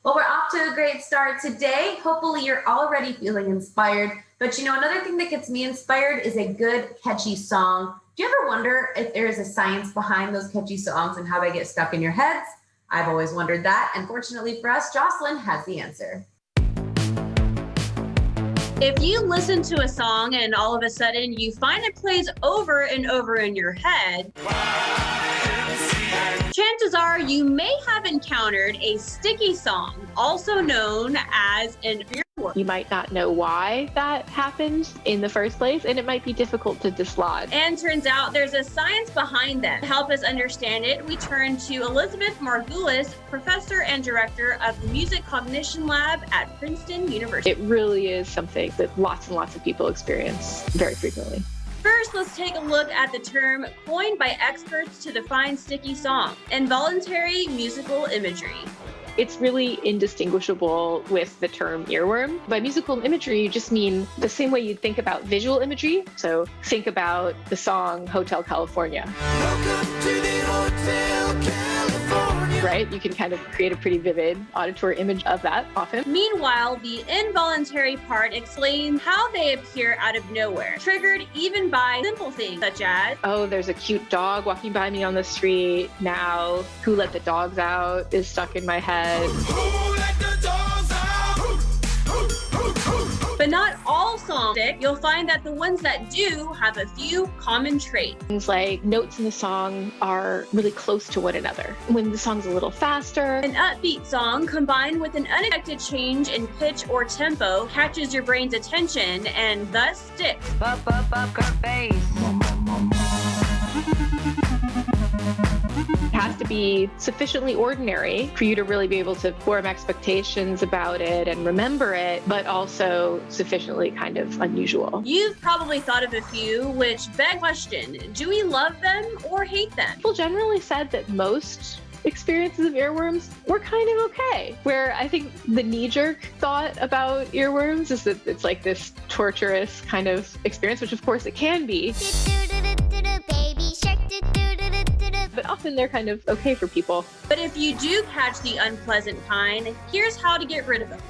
Well, we're off to a great start today. Hopefully, you're already feeling inspired. But another thing that gets me inspired is a good, catchy song. Do you ever wonder if there is a science behind those catchy songs and how they get stuck in your heads? I've always wondered that. And fortunately for us, Jocelyn has the answer. If you listen to a song and all of a sudden you find it plays over and over in your head, chances are you may have encountered a sticky song, also known as an earworm. You might not know why that happened in the first place, and it might be difficult to dislodge. And turns out there's a science behind them. To help us understand it, we turn to Elizabeth Margulis, professor and director of the Music Cognition Lab at Princeton University. It really is something that lots and lots of people experience very frequently. First, let's take a look at the term coined by experts to define sticky song: involuntary musical imagery. It's really indistinguishable with the term earworm. By musical imagery, you just mean the same way you'd think about visual imagery. So think about the song Hotel California. Welcome to the Hotel California. Right? You can kind of create a pretty vivid auditory image of that often. Meanwhile, the involuntary part explains how they appear out of nowhere, triggered even by simple things such as, oh, there's a cute dog walking by me on the street. Now, who let the dogs out is stuck in my head. Who let the dogs out? But not all songs stick. You'll find that the ones that do have a few common traits. Things like notes in the song are really close to one another. When the song's a little faster, an upbeat song combined with an unexpected change in pitch or tempo catches your brain's attention and thus sticks. Up, her face. It has to be sufficiently ordinary for you to really be able to form expectations about it and remember it, but also sufficiently kind of unusual. You've probably thought of a few, which beg the question, do we love them or hate them? People generally said that most experiences of earworms were kind of okay. Where I think the knee-jerk thought about earworms is that it's like this torturous kind of experience, which of course it can be. But often they're kind of okay for people. But if you do catch the unpleasant kind, here's how to get rid of them.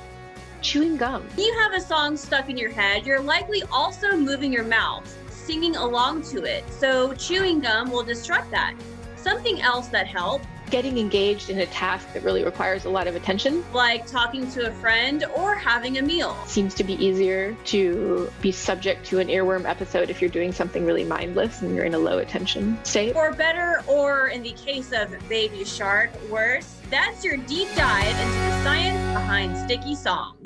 Chewing gum. When you have a song stuck in your head, you're likely also moving your mouth, singing along to it. So chewing gum will disrupt that. Something else that helps: getting engaged in a task that really requires a lot of attention, like talking to a friend or having a meal. Seems to be easier to be subject to an earworm episode if you're doing something really mindless and you're in a low attention state. Or better, or in the case of Baby Shark, worse. That's your deep dive into the science behind sticky songs.